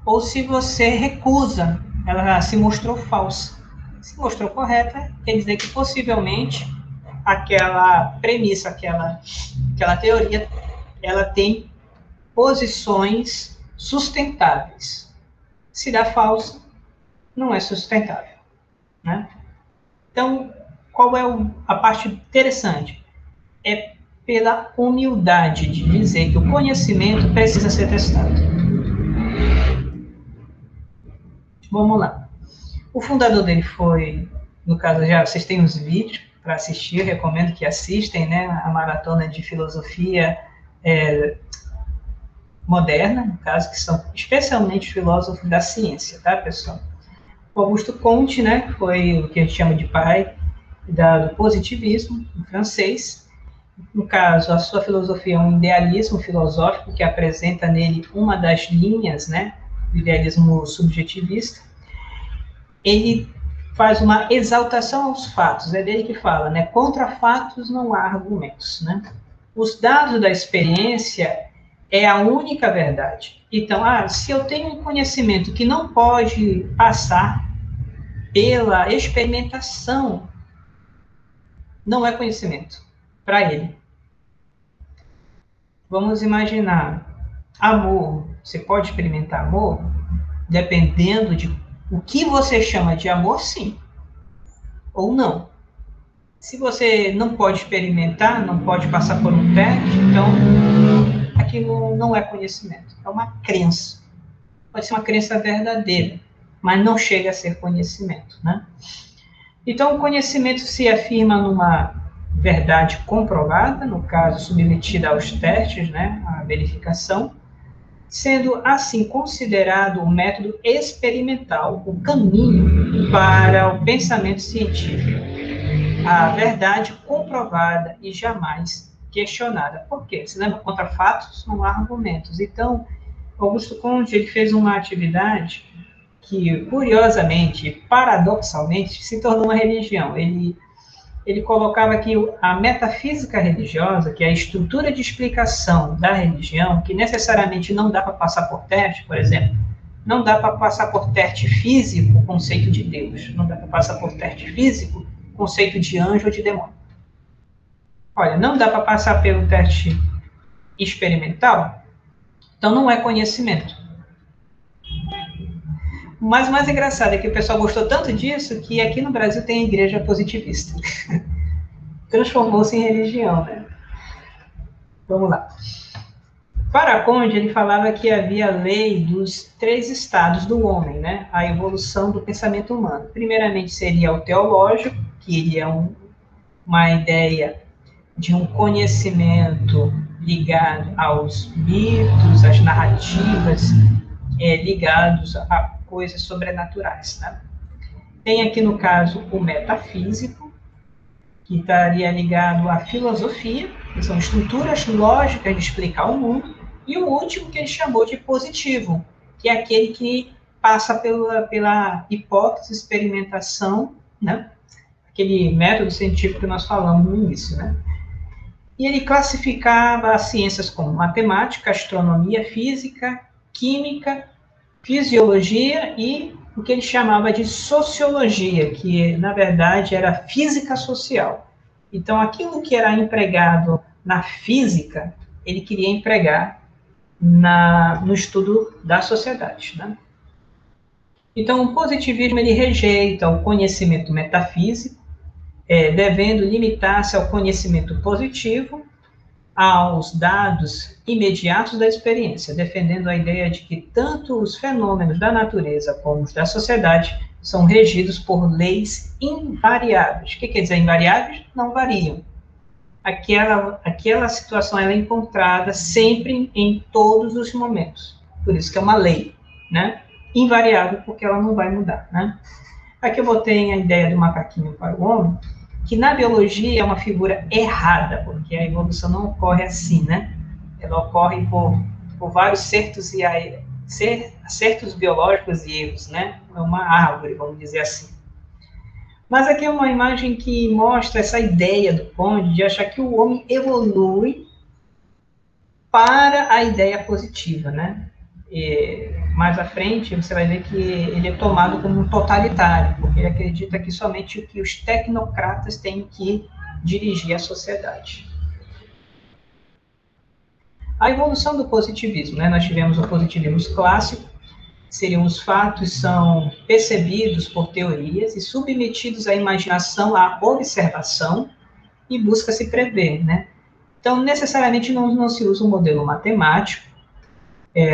ou se você recusa, ela se mostrou falsa. Se mostrou correta, quer dizer que possivelmente aquela premissa, aquela teoria, ela tem posições sustentáveis. Se dá falsa, não é sustentável, né? Então, qual é a parte interessante? É pela humildade de dizer que o conhecimento precisa ser testado. Vamos lá. O fundador dele foi, no caso, já vocês têm os vídeos para assistir, eu recomendo que assistem, né? A maratona de filosofia moderna, no caso, que são especialmente filósofos da ciência, tá, pessoal? O Augusto Comte, né, foi o que a gente chama de pai do positivismo, em francês. No caso, a sua filosofia é um idealismo filosófico que apresenta nele uma das linhas, né, do idealismo subjetivista. Ele faz uma exaltação aos fatos, é dele que fala, né, contra fatos não há argumentos, né. Os dados da experiência é a única verdade. Então, se eu tenho um conhecimento que não pode passar pela experimentação, não é conhecimento para ele. Vamos imaginar amor. Você pode experimentar amor? Dependendo de o que você chama de amor, sim. Ou não. Se você não pode experimentar, não pode passar por um teste, então aquilo não é conhecimento. É uma crença. Pode ser uma crença verdadeira, mas não chega a ser conhecimento, né? Então, o conhecimento se afirma numa verdade comprovada, no caso, submetida aos testes, né, à verificação, sendo, assim, considerado o método experimental, o caminho para o pensamento científico, a verdade comprovada e jamais questionada. Por quê? Você lembra? Contra fatos não há argumentos. Então, Augusto Comte, ele fez uma atividade que, curiosamente, paradoxalmente, se tornou uma religião. Ele colocava que a metafísica religiosa, que é a estrutura de explicação da religião, que necessariamente não dá para passar por teste, por exemplo, não dá para passar por teste físico o conceito de Deus, não dá para passar por teste físico o conceito de anjo ou de demônio. Olha, não dá para passar pelo teste experimental, então não é conhecimento. Mas o mais engraçado é que o pessoal gostou tanto disso que aqui no Brasil tem a igreja positivista. Transformou-se em religião, né? Vamos lá. Paraconde, ele falava que havia a lei dos 3 estados do homem, né? A evolução do pensamento humano. Primeiramente seria o teológico, que iria uma ideia de um conhecimento ligado aos mitos, às narrativas, ligados a coisas sobrenaturais, né? Tem aqui, no caso, o metafísico, que estaria ligado à filosofia, que são estruturas lógicas de explicar o mundo, e o último que ele chamou de positivo, que é aquele que passa pela hipótese, experimentação, né? Aquele método científico que nós falamos no início, né? E ele classificava as ciências como matemática, astronomia, física, química, fisiologia e o que ele chamava de sociologia, que na verdade era física social. Então, aquilo que era empregado na física, ele queria empregar no estudo da sociedade, né? Então, o positivismo, ele rejeita o conhecimento metafísico, devendo limitar-se ao conhecimento positivo, aos dados imediatos da experiência, defendendo a ideia de que tanto os fenômenos da natureza como os da sociedade são regidos por leis invariáveis. O que quer dizer invariáveis? Não variam. Aquela situação ela é encontrada sempre em todos os momentos. Por isso que é uma lei, né? Invariável, porque ela não vai mudar, né? Aqui eu botei a ideia do macaquinho para o homem, que na biologia é uma figura errada, porque a evolução não ocorre assim, né? Ela ocorre por vários certos biológicos e erros, né? É uma árvore, vamos dizer assim. Mas aqui é uma imagem que mostra essa ideia do Conde de achar que o homem evolui para a ideia positiva, né? E mais à frente, você vai ver que ele é tomado como um totalitário, porque ele acredita que somente que os tecnocratas têm que dirigir a sociedade. A evolução do positivismo, né? Nós tivemos o positivismo clássico, seriam os fatos são percebidos por teorias e submetidos à imaginação, à observação, e busca-se prever, né? Então, necessariamente não se usa um modelo matemático,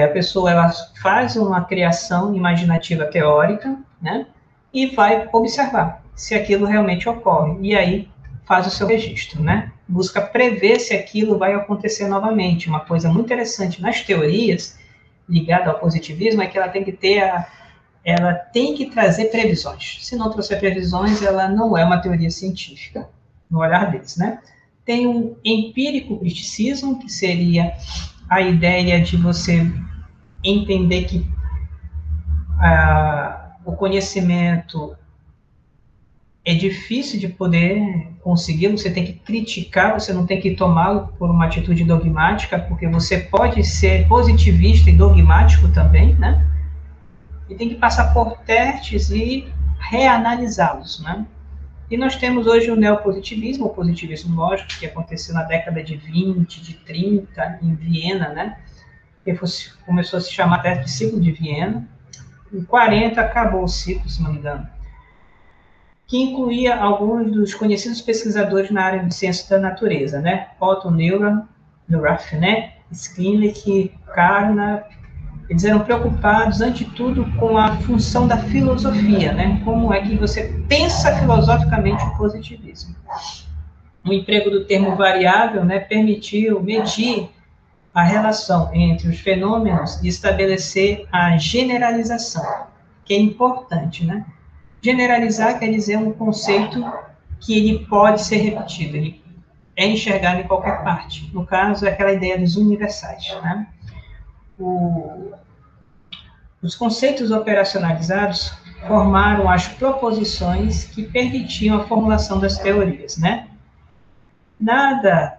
a pessoa ela faz uma criação imaginativa teórica, né? E vai observar se aquilo realmente ocorre, e aí faz o seu registro, né? Busca prever se aquilo vai acontecer novamente. Uma coisa muito interessante nas teorias ligada ao positivismo é que ela tem que trazer previsões. Se não trouxer previsões, ela não é uma teoria científica, no olhar deles, né? Tem um empírico criticismo, que seria a ideia de você entender que o conhecimento é difícil de poder consegui-lo, você tem que criticar, você não tem que tomá-lo por uma atitude dogmática, porque você pode ser positivista e dogmático também, né? E tem que passar por testes e reanalisá-los, né? E nós temos hoje o neopositivismo, o positivismo lógico, que aconteceu na década de 20, de 30, em Viena, né? Que começou a se chamar até de ciclo de Viena. Em 40 acabou o ciclo, se não me engano, que incluía alguns dos conhecidos pesquisadores na área de ciência da natureza, né? Otto Neurath, né? Skinner, Carnap. Eles eram preocupados, ante tudo, com a função da filosofia, né? Como é que você pensa filosoficamente o positivismo. O emprego do termo variável, né, permitiu medir a relação entre os fenômenos e estabelecer a generalização, que é importante, né? Generalizar quer dizer um conceito que ele pode ser repetido, ele é enxergado em qualquer parte. No caso, é aquela ideia dos universais, né? O Os conceitos operacionalizados formaram as proposições que permitiam a formulação das teorias, né? Nada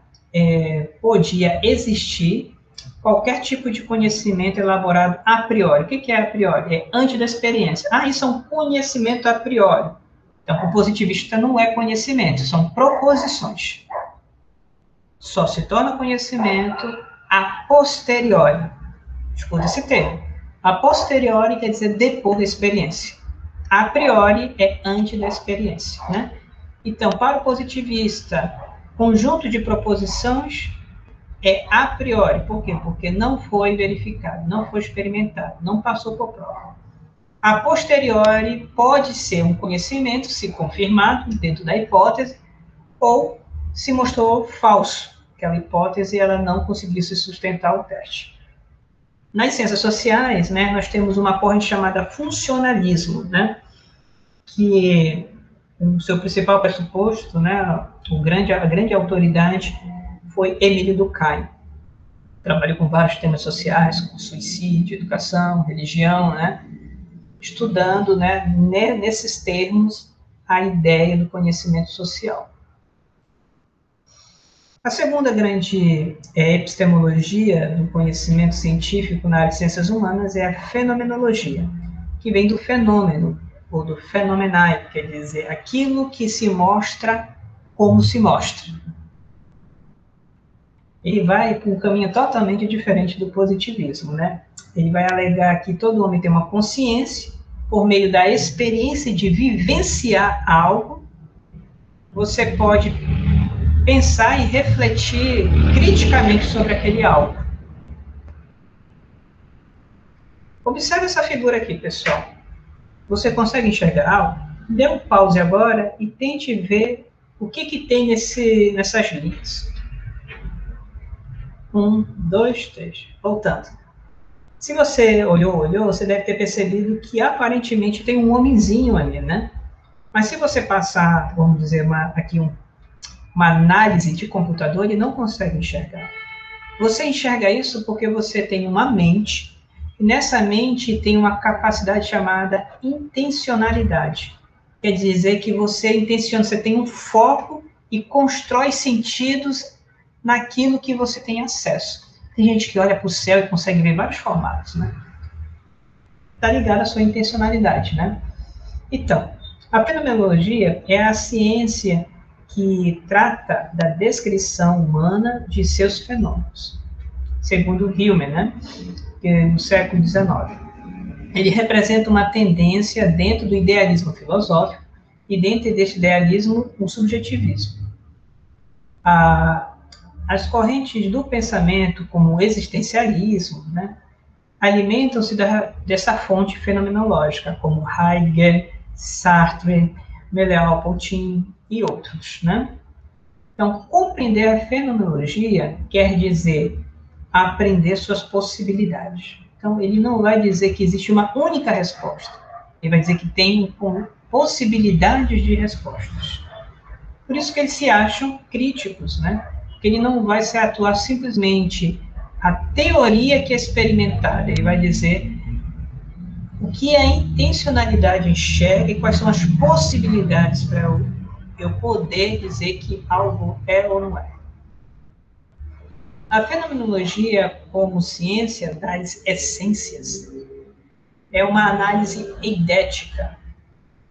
podia existir qualquer tipo de conhecimento elaborado a priori. O que é a priori? É antes da experiência. Isso é um conhecimento a priori. Então, o positivista não é conhecimento, são proposições. Só se torna conhecimento a posteriori. Escuta esse termo. A posteriori quer dizer depois da experiência. A priori é antes da experiência, né? Então, para o positivista, conjunto de proposições é a priori. Por quê? Porque não foi verificado, não foi experimentado, não passou por prova. A posteriori pode ser um conhecimento, se confirmado dentro da hipótese, ou se mostrou falso. Aquela hipótese ela não conseguiu se sustentar o teste. Nas ciências sociais, né, nós temos uma corrente chamada funcionalismo, né, que o seu principal pressuposto, né, a grande autoridade foi Emílio Durkheim. Trabalhou com vários temas sociais, como suicídio, educação, religião, né, estudando, né, nesses termos a ideia do conhecimento social. A segunda grande epistemologia do conhecimento científico na área de ciências humanas é a fenomenologia, que vem do fenômeno, ou do phenomenai, quer dizer, aquilo que se mostra como se mostra. Ele vai por um caminho totalmente diferente do positivismo, né? Ele vai alegar que todo homem tem uma consciência, por meio da experiência de vivenciar algo, você pode pensar e refletir criticamente sobre aquele algo. Observe essa figura aqui, pessoal. Você consegue enxergar algo? Dê um pause agora e tente ver o que tem nessas linhas. 1, 2, 3. Voltando. Se você olhou, você deve ter percebido que aparentemente tem um homenzinho ali, né? Mas se você passar, vamos dizer, uma análise de computador, ele não consegue enxergar. Você enxerga isso porque você tem uma mente, e nessa mente tem uma capacidade chamada intencionalidade. Quer dizer que você intenciona, você tem um foco e constrói sentidos naquilo que você tem acesso. Tem gente que olha para o céu e consegue ver vários formatos, né? Está ligado à sua intencionalidade, né? Então, a fenomenologia é a ciência que trata da descrição humana de seus fenômenos, segundo Hume, né, no século XIX. Ele representa uma tendência dentro do idealismo filosófico e dentro desse idealismo, o subjetivismo. As correntes do pensamento, como o existencialismo, né, alimentam-se dessa fonte fenomenológica, como Heidegger, Sartre, Merleau-Ponty e outros, né? Então, compreender a fenomenologia quer dizer aprender suas possibilidades. Então, ele não vai dizer que existe uma única resposta. Ele vai dizer que tem possibilidades de respostas. Por isso que eles se acham críticos, né? Porque ele não vai se atuar simplesmente a teoria que é experimentada. Ele vai dizer o que a intencionalidade enxerga e quais são as possibilidades para eu poder dizer que algo é ou não é. A fenomenologia, como ciência das essências, é uma análise eidética.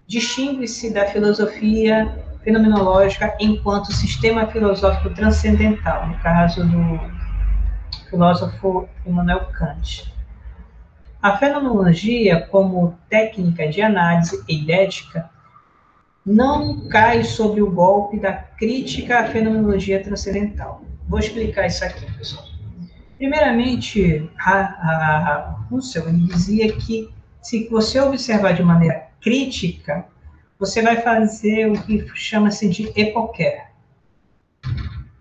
Distingue-se da filosofia fenomenológica enquanto sistema filosófico transcendental, no caso do filósofo Immanuel Kant. A fenomenologia, como técnica de análise eidética, não cai sob o golpe da crítica à fenomenologia transcendental. Vou explicar isso aqui, pessoal. Primeiramente, Russell dizia que se você observar de maneira crítica, você vai fazer o que chama-se de epoquer.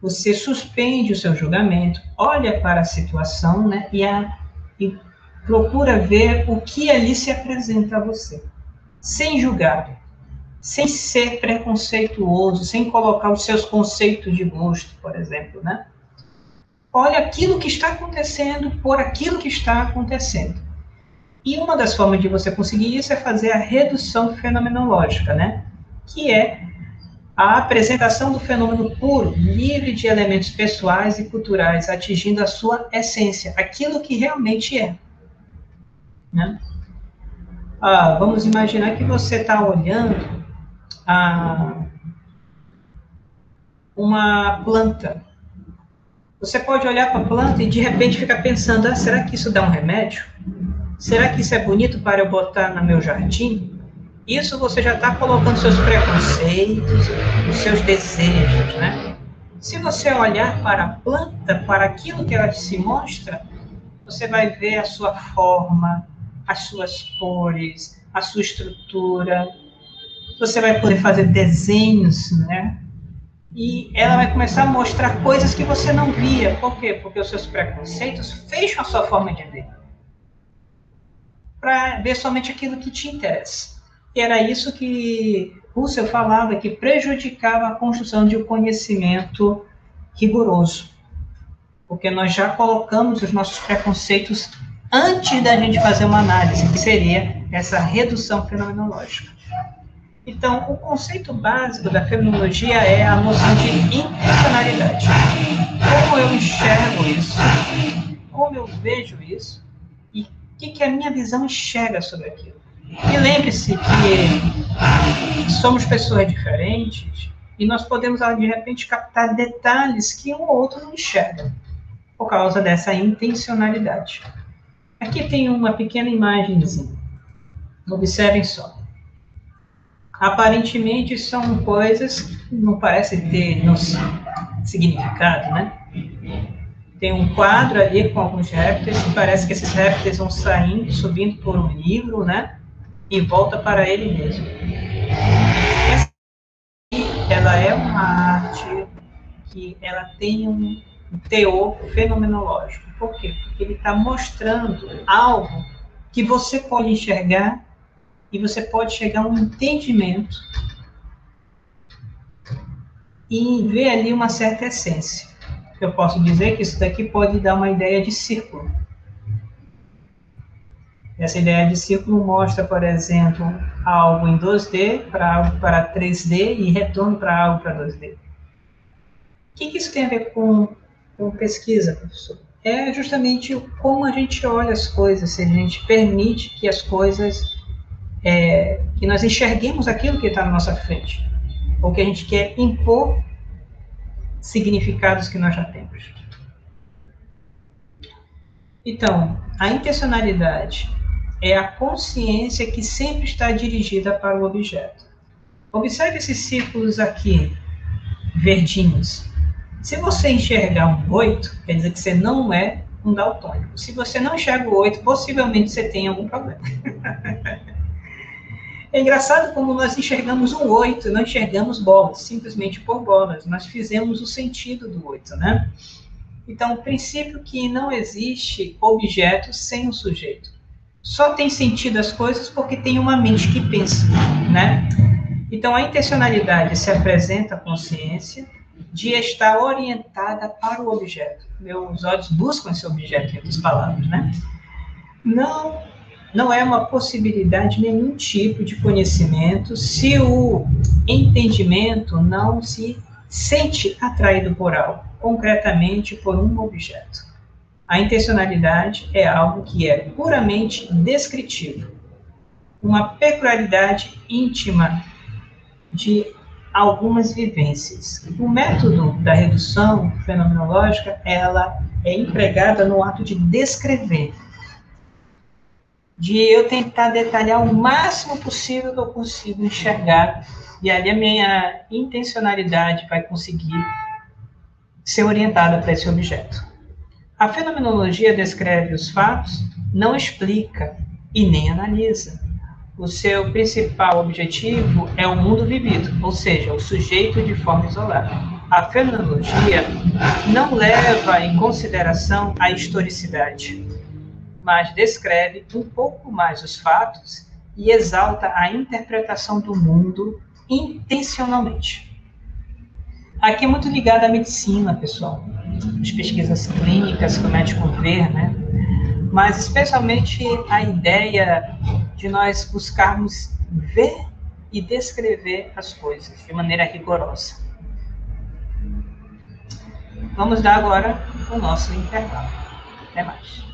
Você suspende o seu julgamento, olha para a situação, né, e procura ver o que ali se apresenta a você, sem julgar, sem ser preconceituoso, sem colocar os seus conceitos de gosto, por exemplo, né? Olha aquilo que está acontecendo por aquilo que está acontecendo. E uma das formas de você conseguir isso é fazer a redução fenomenológica, né? Que é a apresentação do fenômeno puro, livre de elementos pessoais e culturais, atingindo a sua essência, aquilo que realmente é. Né? Vamos imaginar que você está olhando uma planta. Você pode olhar para a planta e de repente ficar pensando, será que isso dá um remédio? Será que isso é bonito para eu botar no meu jardim? Isso você já está colocando seus preconceitos, os seus desejos, né? Se você olhar para a planta, para aquilo que ela se mostra, você vai ver a sua forma, as suas cores, a sua estrutura. Você vai poder fazer desenhos, né? E ela vai começar a mostrar coisas que você não via. Por quê? Porque os seus preconceitos fecham a sua forma de ver. Para ver somente aquilo que te interessa. E era isso que Russell falava, que prejudicava a construção de um conhecimento rigoroso. Porque nós já colocamos os nossos preconceitos antes da gente fazer uma análise, que seria essa redução fenomenológica. Então, o conceito básico da fenomenologia é a noção de intencionalidade. Como eu enxergo isso, como eu vejo isso, e o que a minha visão enxerga sobre aquilo. E lembre-se que somos pessoas diferentes e nós podemos, de repente, captar detalhes que um ou outro não enxerga, por causa dessa intencionalidade. Aqui tem uma pequena imagenzinha. Observem só. Aparentemente são coisas que não parecem ter significado, né? Tem um quadro ali com alguns répteis, e parece que esses répteis vão saindo, subindo por um livro, né? E volta para ele mesmo. Essa aqui, ela é uma arte que ela tem um teor fenomenológico. Por quê? Porque ele está mostrando algo que você pode enxergar e você pode chegar a um entendimento e ver ali uma certa essência. Eu posso dizer que isso daqui pode dar uma ideia de círculo. Essa ideia de círculo mostra, por exemplo, algo em 2D para algo para 3D e retorno para algo para 2D. O que isso tem a ver com pesquisa, professor? É justamente como a gente olha as coisas, se a gente permite que as coisas, que nós enxerguemos aquilo que está na nossa frente, ou que a gente quer impor significados que nós já temos. Então, a intencionalidade é a consciência que sempre está dirigida para o objeto. Observe esses círculos aqui, verdinhos. Se você enxergar um 8, quer dizer que você não é um daltônico. Se você não enxerga o 8, possivelmente você tem algum problema. É engraçado como nós enxergamos um 8, não enxergamos bolas, simplesmente por bolas. Nós fizemos o sentido do 8, né? Então, o princípio que não existe objeto sem um sujeito. Só tem sentido as coisas porque tem uma mente que pensa, né? Então, a intencionalidade se apresenta à consciência de estar orientada para o objeto. Meus olhos buscam esse objeto, em outras palavras, né? Não é uma possibilidade nenhum tipo de conhecimento se o entendimento não se sente atraído por algo, concretamente por um objeto. A intencionalidade é algo que é puramente descritivo, uma peculiaridade íntima de algumas vivências. O método da redução fenomenológica, ela é empregada no ato de descrever, de eu tentar detalhar o máximo possível que eu consigo enxergar, e ali a minha intencionalidade vai conseguir ser orientada para esse objeto. A fenomenologia descreve os fatos, não explica e nem analisa. O seu principal objetivo é o mundo vivido, ou seja, o sujeito de forma isolada. A fenomenologia não leva em consideração a historicidade, mas descreve um pouco mais os fatos e exalta a interpretação do mundo intencionalmente. Aqui é muito ligado à medicina, pessoal. As pesquisas clínicas que o médico vê, né? mas especialmente a ideia de nós buscarmos ver e descrever as coisas de maneira rigorosa. Vamos dar agora o nosso intervalo. Até mais.